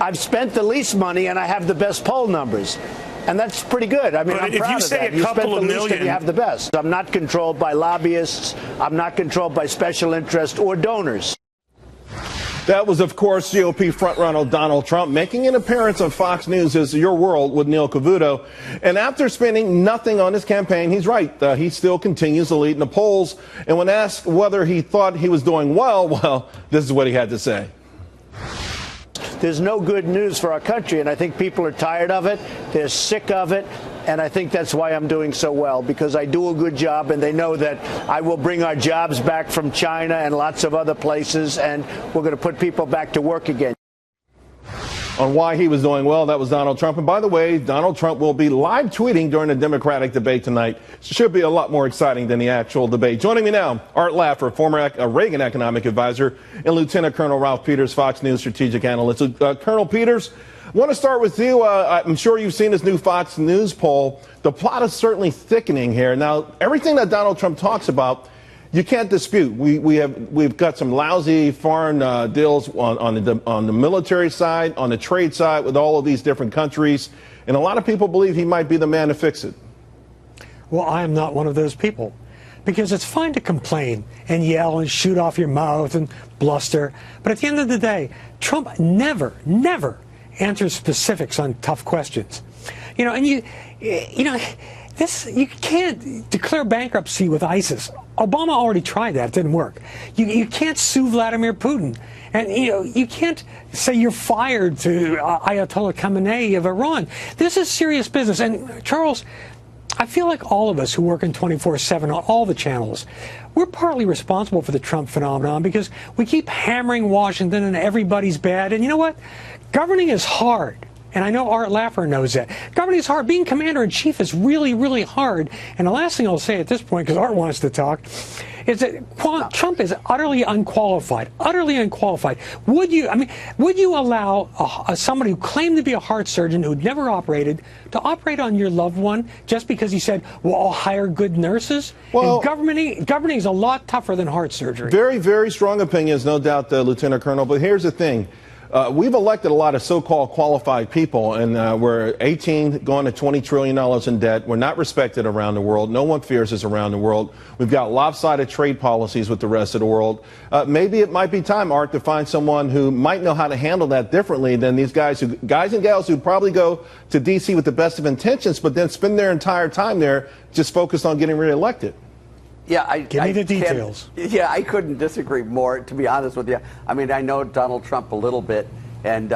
I've spent the least money and I have the best poll numbers. And that's pretty good. I mean, I'm proud of that. You spent the least and you have the best. I'm not controlled by lobbyists. I'm not controlled by special interests or donors. That was, of course, GOP frontrunner Donald Trump making an appearance on Fox News' Your World with Neil Cavuto. And after spending nothing on his campaign, he's right. He still continues to lead in the polls. And when asked whether he thought he was doing well, this is what he had to say. There's no good news for our country, and I think people are tired of it. They're sick of it, and I think that's why I'm doing so well, because I do a good job, and they know that I will bring our jobs back from China and lots of other places, and we're going to put people back to work again. On why he was doing well, that was Donald Trump. And by the way, Donald Trump will be live tweeting during the Democratic debate tonight. Should be a lot more exciting than the actual debate. Joining me now, Art Laffer, former Reagan economic advisor, and Lieutenant Colonel Ralph Peters, Fox News strategic analyst. Colonel Peters, I want to start with you. I'm sure you've seen this new Fox News poll. The plot is certainly thickening here. Now, everything that Donald Trump talks about, you can't dispute. We've got some lousy foreign deals on the military side, on the trade side with all of these different countries, and a lot of people believe he might be the man to fix it. Well, I am not one of those people, because it's fine to complain and yell and shoot off your mouth and bluster, but at the end of the day, Trump never answers specifics on tough questions. You can't declare bankruptcy with ISIS. Obama already tried that. It didn't work. You can't sue Vladimir Putin. And, you can't say you're fired to Ayatollah Khamenei of Iran. This is serious business. And, Charles, I feel like all of us who work in 24/7 on all the channels, we're partly responsible for the Trump phenomenon because we keep hammering Washington and everybody's bad. And you know what? Governing is hard. And I know Art Laffer knows that. Governing is hard. Being commander-in-chief is really, really hard. And the last thing I'll say at this point, because Art wants to talk, is that Trump is utterly unqualified. Utterly unqualified. Would you allow somebody who claimed to be a heart surgeon who'd never operated to operate on your loved one just because he said, well, I'll hire good nurses? Well, and governing is a lot tougher than heart surgery. Very, very strong opinions, no doubt, Lieutenant Colonel. But here's the thing. We've elected a lot of so-called qualified people, and we're 18 going to $20 trillion in debt. We're not respected around the world. No one fears us around the world. We've got lopsided trade policies with the rest of the world. Maybe it might be time, Art, to find someone who might know how to handle that differently than these guys and gals who probably go to D.C. with the best of intentions, but then spend their entire time there just focused on getting reelected. Yeah, give me the details. Yeah, I couldn't disagree more, to be honest with you. I mean, I know Donald Trump a little bit, and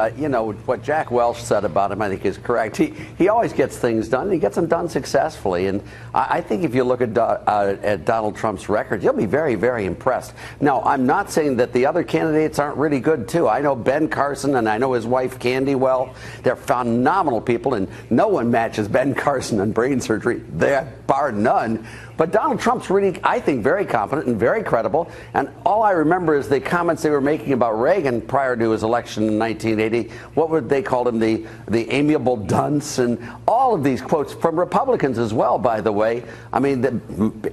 what Jack Welch said about him, I think, is correct. He always gets things done, and he gets them done successfully. And I think if you look at Donald Trump's record, you'll be very, very impressed. Now, I'm not saying that the other candidates aren't really good, too. I know Ben Carson, and I know his wife, Candy, well. They're phenomenal people, and no one matches Ben Carson on brain surgery, bar none. But Donald Trump's really, I think, very confident and very credible. And all I remember is the comments they were making about Reagan prior to his election in 1980. What would they call him? The amiable dunce, and all of these quotes from Republicans as well, by the way. I mean,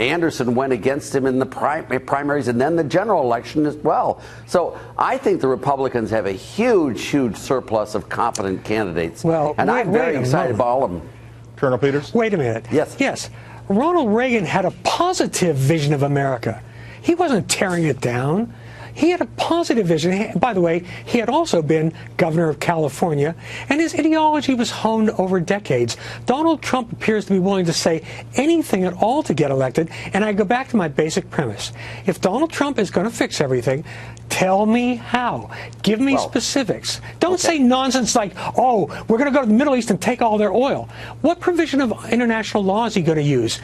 Anderson went against him in the primaries and then the general election as well. So I think the Republicans have a huge, huge surplus of competent candidates. Well, and I'm very excited about all of them. Colonel Peters? Wait a minute. Yes. Ronald Reagan had a positive vision of America. He wasn't tearing it down. He had a positive vision. By the way, he had also been governor of California, and his ideology was honed over decades. Donald Trump appears to be willing to say anything at all to get elected, and I go back to my basic premise. If Donald Trump is going to fix everything, tell me how. Give me specifics. Don't say nonsense like, oh, we're going to go to the Middle East and take all their oil. What provision of international law is he going to use?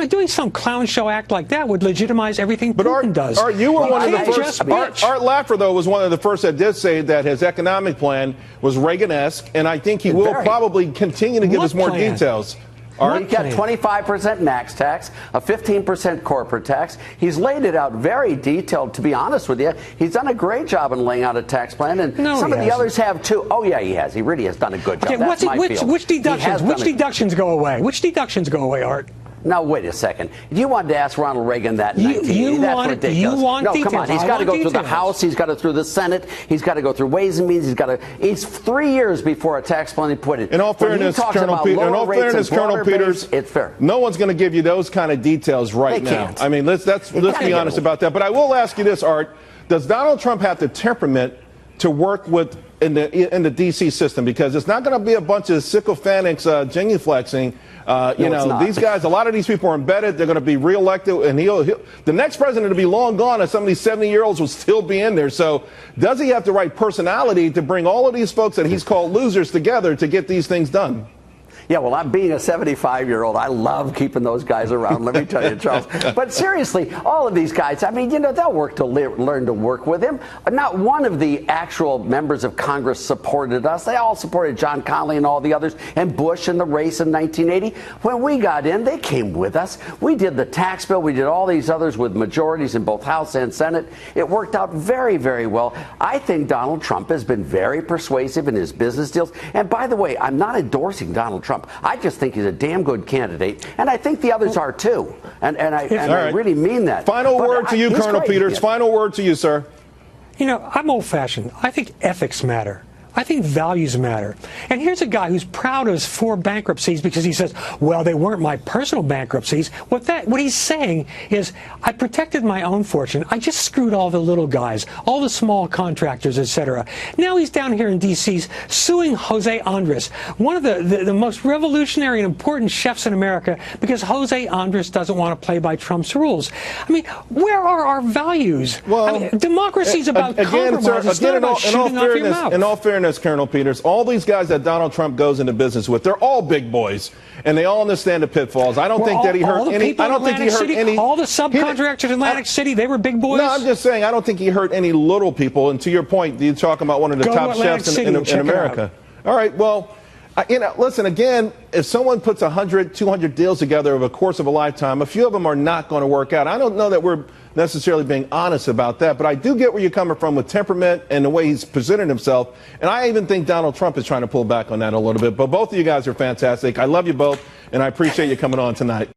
Doing some clown show act like that would legitimize everything Putin does. Art, you were one of the first. Art Laffer, though, was one of the first that did say that his economic plan was Reagan-esque, and I think he will probably continue to give us more details. He got 25% max tax, a 15% corporate tax. He's laid it out very detailed, to be honest with you. He's done a great job in laying out a tax plan, and some of the others have too. Oh, yeah, he has. He really has done a good job. Okay, which deductions go away? Which deductions go away, Art? Now, wait a second. You wanted to ask Ronald Reagan that in 1980. That's ridiculous. No, details. Come on. He's got to go through the House. He's got to go through the Senate. He's got to go through Ways and Means. He's 3 years before a tax plan put it. In all fairness, Colonel Peters, it's fair. No one's going to give you those kind of details right now. I mean, let's be honest about that. But I will ask you this, Art. Does Donald Trump have the temperament to work with in the D.C. system? Because it's not going to be a bunch of sycophants genuflexing. These guys, a lot of these people are embedded. They're going to be reelected, and the next president will be long gone, and some of these 70-year-olds will still be in there. So does he have the right personality to bring all of these folks that he's called losers together to get these things done? Yeah, well, I'm being a 75-year-old. I love keeping those guys around, let me tell you, Charles. But seriously, all of these guys, I mean, they'll work to learn to work with him. Not one of the actual members of Congress supported us. They all supported John Connally and all the others, and Bush in the race in 1980. When we got in, they came with us. We did the tax bill. We did all these others with majorities in both House and Senate. It worked out very, very well. I think Donald Trump has been very persuasive in his business deals. And by the way, I'm not endorsing Donald Trump. I just think he's a damn good candidate, and I think the others are too. And I really mean that. Final word to you, Colonel Peters. Final word to you, sir. You know, I'm old-fashioned. I think ethics matter. I think values matter. And here's a guy who's proud of his 4 bankruptcies because he says, well, they weren't my personal bankruptcies. What he's saying is, I protected my own fortune. I just screwed all the little guys, all the small contractors, etc. Now he's down here in D.C. suing Jose Andres, one of the most revolutionary and important chefs in America, because Jose Andres doesn't want to play by Trump's rules. I mean, where are our values? Well, democracy is about compromise. It's not about shooting off your mouth. In all fairness, Colonel Peters, all these guys that Donald Trump goes into business with, they're all big boys, and they all understand the pitfalls. I don't think that he hurt any. I don't think he hurt any. All the subcontractors in Atlantic City, they were big boys. No, I'm just saying, I don't think he hurt any little people. And to your point, you're talking about one of the top chefs in America. All right, well, listen, again, if someone puts 100, 200 deals together over the course of a lifetime, a few of them are not going to work out. I don't know that we're necessarily being honest about that, but I do get where you're coming from with temperament and the way he's presented himself. And I even think Donald Trump is trying to pull back on that a little bit. But both of you guys are fantastic. I love you both, and I appreciate you coming on tonight.